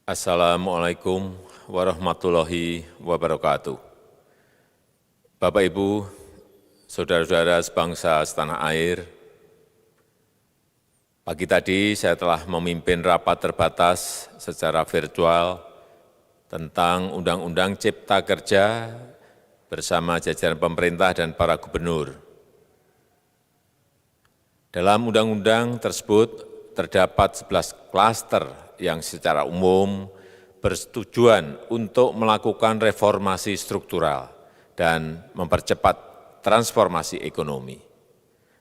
Assalamualaikum warahmatullahi wabarakatuh. Bapak, Ibu, saudara-saudara sebangsa setanah air, pagi tadi saya telah memimpin rapat terbatas secara virtual tentang Undang-Undang Cipta Kerja bersama jajaran pemerintah dan para gubernur. Dalam undang-undang tersebut terdapat 11 klaster yang secara umum bertujuan untuk melakukan reformasi struktural dan mempercepat transformasi ekonomi.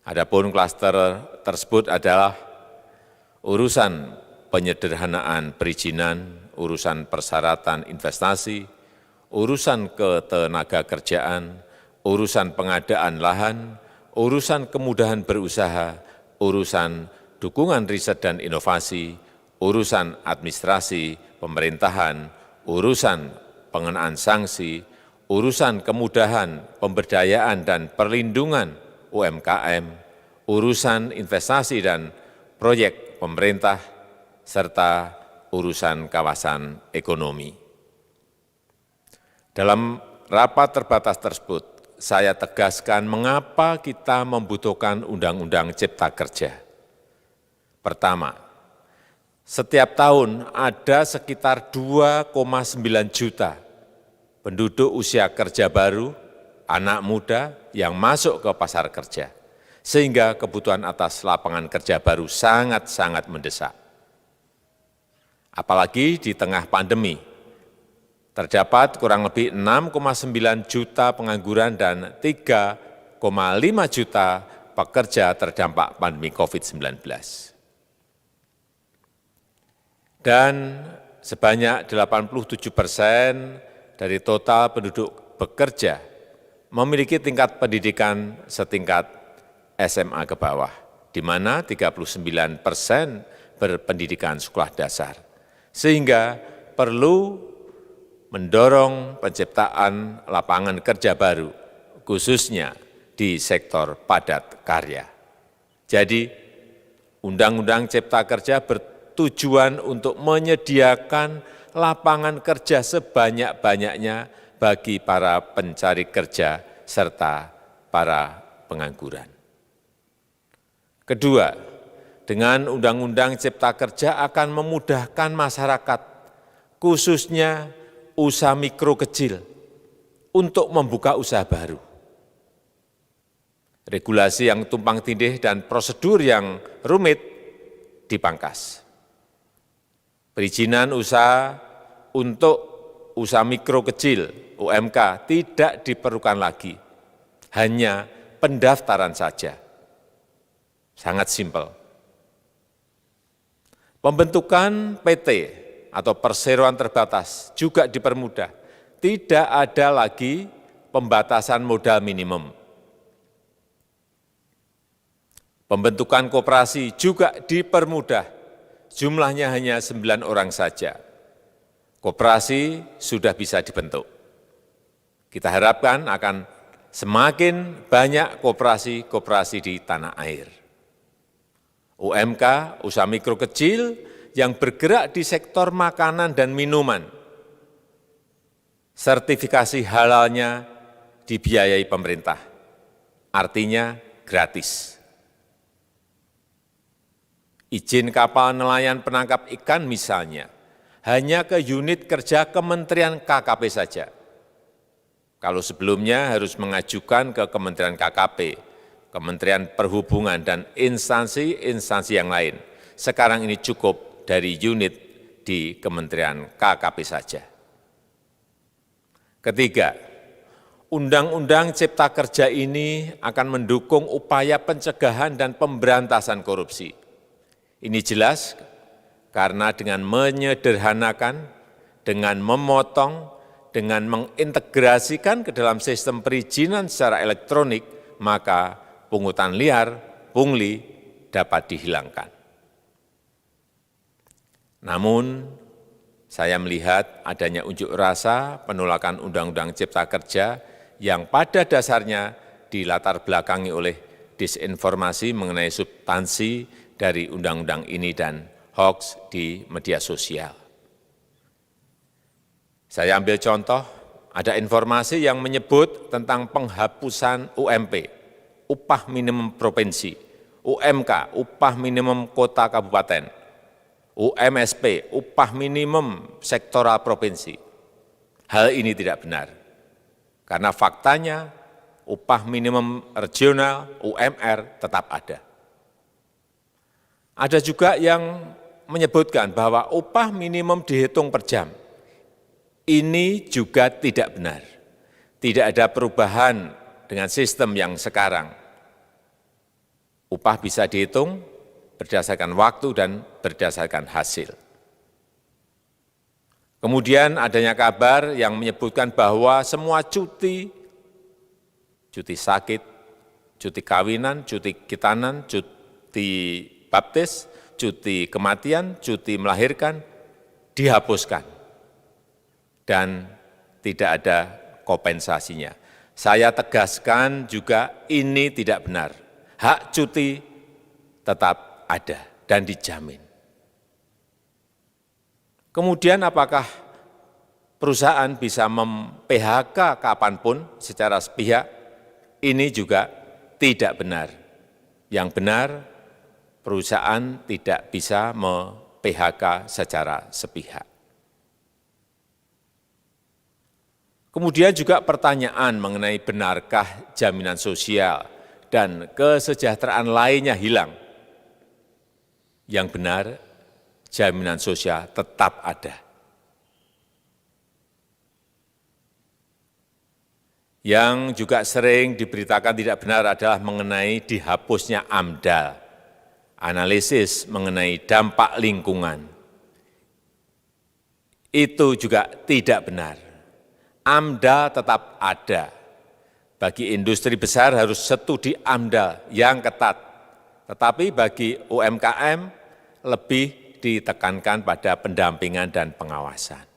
Adapun klaster tersebut adalah urusan penyederhanaan perizinan, urusan persyaratan investasi, urusan ketenagakerjaan, urusan pengadaan lahan, urusan kemudahan berusaha, urusan dukungan riset dan inovasi, urusan administrasi pemerintahan, urusan pengenaan sanksi, urusan kemudahan pemberdayaan dan perlindungan UMKM, urusan investasi dan proyek pemerintah, serta urusan kawasan ekonomi. Dalam rapat terbatas tersebut, saya tegaskan mengapa kita membutuhkan Undang-Undang Cipta Kerja. Pertama, setiap tahun ada sekitar 2,9 juta penduduk usia kerja baru, anak muda yang masuk ke pasar kerja, sehingga kebutuhan atas lapangan kerja baru sangat-sangat mendesak. Apalagi di tengah pandemi, terdapat kurang lebih 6,9 juta pengangguran dan 3,5 juta pekerja terdampak pandemi COVID-19. Dan sebanyak 87% dari total penduduk bekerja memiliki tingkat pendidikan setingkat SMA ke bawah, di mana 39% berpendidikan sekolah dasar, sehingga perlu mendorong penciptaan lapangan kerja baru, khususnya di sektor padat karya. Jadi, Undang-Undang Cipta Kerja bertujuan untuk menyediakan lapangan kerja sebanyak-banyaknya bagi para pencari kerja serta para pengangguran. Kedua, dengan Undang-Undang Cipta Kerja akan memudahkan masyarakat, khususnya usaha mikro kecil, untuk membuka usaha baru. Regulasi yang tumpang tindih dan prosedur yang rumit dipangkas. Perizinan usaha untuk usaha mikro kecil (UMK) tidak diperlukan lagi, hanya pendaftaran saja. Sangat simpel. Pembentukan PT atau perseroan terbatas juga dipermudah. Tidak ada lagi pembatasan modal minimum. Pembentukan koperasi juga dipermudah. Jumlahnya hanya 9 orang saja. Koperasi sudah bisa dibentuk. Kita harapkan akan semakin banyak koperasi-koperasi di tanah air. UMK, usaha mikro kecil yang bergerak di sektor makanan dan minuman, sertifikasi halalnya dibiayai pemerintah, artinya gratis. Izin kapal nelayan penangkap ikan misalnya, hanya ke unit kerja Kementerian KKP saja. Kalau sebelumnya harus mengajukan ke Kementerian KKP, Kementerian Perhubungan, dan instansi-instansi yang lain. Sekarang ini cukup dari unit di Kementerian KKP saja. Ketiga, Undang-Undang Cipta Kerja ini akan mendukung upaya pencegahan dan pemberantasan korupsi. Ini jelas karena dengan menyederhanakan, dengan memotong, dengan mengintegrasikan ke dalam sistem perizinan secara elektronik, maka pungutan liar, pungli dapat dihilangkan. Namun, saya melihat adanya unjuk rasa penolakan Undang-Undang Cipta Kerja yang pada dasarnya dilatar belakangi oleh disinformasi mengenai substansi dari undang-undang ini dan hoax di media sosial. Saya ambil contoh, ada informasi yang menyebut tentang penghapusan UMP, upah minimum provinsi, UMK, upah minimum kota kabupaten, UMSP, upah minimum sektoral provinsi. Hal ini tidak benar, karena faktanya upah minimum regional, UMR, tetap ada. Ada juga yang menyebutkan bahwa upah minimum dihitung per jam. Ini juga tidak benar. Tidak ada perubahan dengan sistem yang sekarang. Upah bisa dihitung berdasarkan waktu dan berdasarkan hasil. Kemudian adanya kabar yang menyebutkan bahwa semua cuti sakit, cuti kawinan, cuti khitanan, cuti baptis, cuti kematian, cuti melahirkan, dihapuskan. Dan tidak ada kompensasinya. Saya tegaskan juga ini tidak benar. Hak cuti tetap ada dan dijamin. Kemudian apakah perusahaan bisa mem-PHK kapanpun secara sepihak? Ini juga tidak benar. Yang benar, perusahaan tidak bisa mem-PHK secara sepihak. Kemudian juga pertanyaan mengenai benarkah jaminan sosial dan kesejahteraan lainnya hilang. Yang benar, jaminan sosial tetap ada. Yang juga sering diberitakan tidak benar adalah mengenai dihapusnya AMDAL, analisis mengenai dampak lingkungan. Itu juga tidak benar. AMDAL tetap ada. Bagi industri besar harus studi AMDAL yang ketat. Tetapi bagi UMKM lebih ditekankan pada pendampingan dan pengawasan.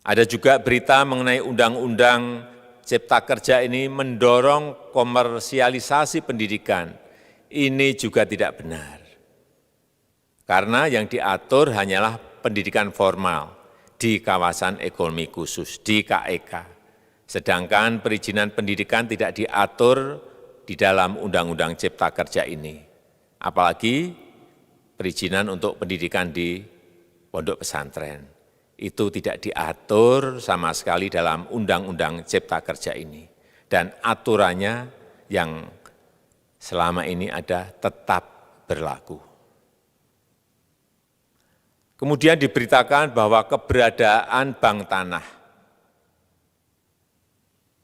Ada juga berita mengenai Undang-Undang Cipta Kerja ini mendorong komersialisasi pendidikan. Ini juga tidak benar. Karena yang diatur hanyalah pendidikan formal di kawasan ekonomi khusus, di KEK. Sedangkan perizinan pendidikan tidak diatur di dalam Undang-Undang Cipta Kerja ini. Apalagi perizinan untuk pendidikan di pondok pesantren. Itu tidak diatur sama sekali dalam Undang-Undang Cipta Kerja ini. Dan aturannya yang selama ini ada tetap berlaku. Kemudian diberitakan bahwa keberadaan bank tanah.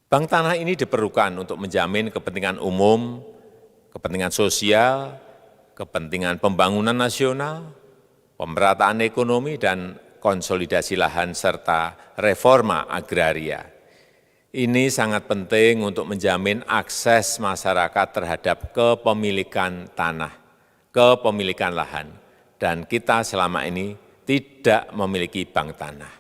Bank tanah ini diperlukan untuk menjamin kepentingan umum, kepentingan sosial, kepentingan pembangunan nasional, pemerataan ekonomi, dan konsolidasi lahan serta reforma agraria. Ini sangat penting untuk menjamin akses masyarakat terhadap kepemilikan tanah, kepemilikan lahan, dan kita selama ini tidak memiliki bank tanah.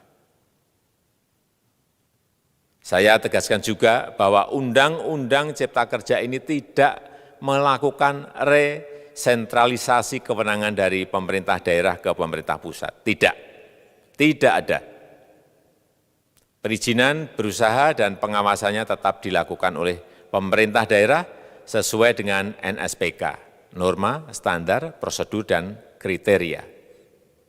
Saya tegaskan juga bahwa Undang-Undang Cipta Kerja ini tidak melakukan resentralisasi kewenangan dari pemerintah daerah ke pemerintah pusat. Tidak ada. Perizinan berusaha dan pengawasannya tetap dilakukan oleh pemerintah daerah sesuai dengan NSPK, norma, standar, prosedur, dan kriteria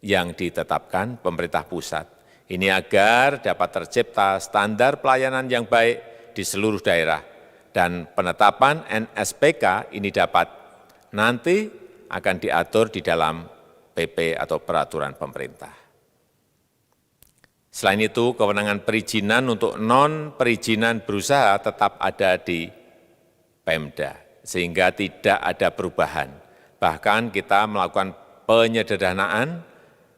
yang ditetapkan pemerintah pusat. Ini agar dapat tercipta standar pelayanan yang baik di seluruh daerah, dan penetapan NSPK ini dapat nanti akan diatur di dalam PP atau peraturan pemerintah. Selain itu, kewenangan perizinan untuk non-perizinan berusaha tetap ada di Pemda, sehingga tidak ada perubahan. Bahkan kita melakukan penyederhanaan,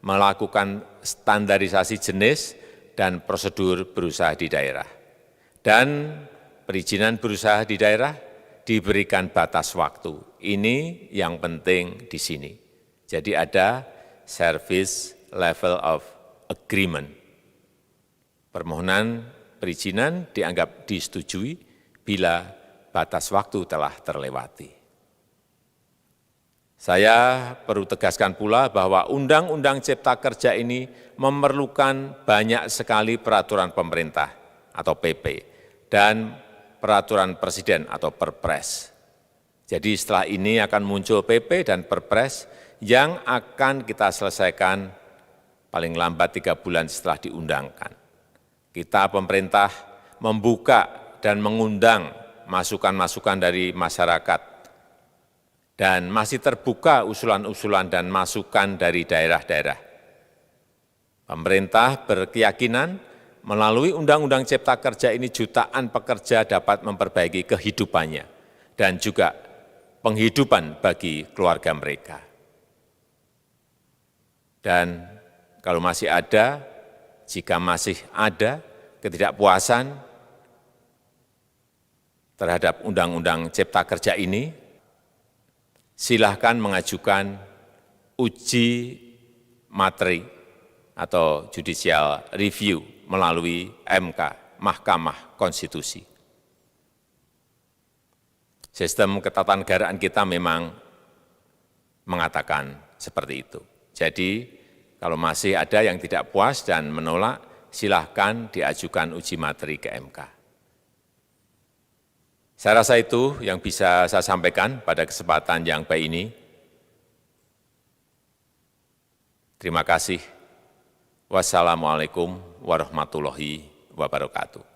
melakukan standarisasi jenis dan prosedur berusaha di daerah. Dan perizinan berusaha di daerah diberikan batas waktu. Ini yang penting di sini. Jadi ada service level of agreement. Permohonan perizinan dianggap disetujui bila batas waktu telah terlewati. Saya perlu tegaskan pula bahwa Undang-Undang Cipta Kerja ini memerlukan banyak sekali peraturan pemerintah atau PP dan peraturan presiden atau Perpres. Jadi setelah ini akan muncul PP dan Perpres yang akan kita selesaikan paling lambat 3 bulan setelah diundangkan. Kita pemerintah membuka dan mengundang masukan-masukan dari masyarakat dan masih terbuka usulan-usulan dan masukan dari daerah-daerah. Pemerintah berkeyakinan melalui Undang-Undang Cipta Kerja ini jutaan pekerja dapat memperbaiki kehidupannya dan juga penghidupan bagi keluarga mereka. Dan kalau masih ada, jika masih ada ketidakpuasan terhadap Undang-Undang Cipta Kerja ini, silahkan mengajukan uji materi atau judicial review melalui MK, Mahkamah Konstitusi. Sistem ketatanegaraan kita memang mengatakan seperti itu. Jadi, kalau masih ada yang tidak puas dan menolak, silahkan diajukan uji materi ke MK. Saya rasa itu yang bisa saya sampaikan pada kesempatan yang baik ini. Terima kasih. Wassalamualaikum warahmatullahi wabarakatuh.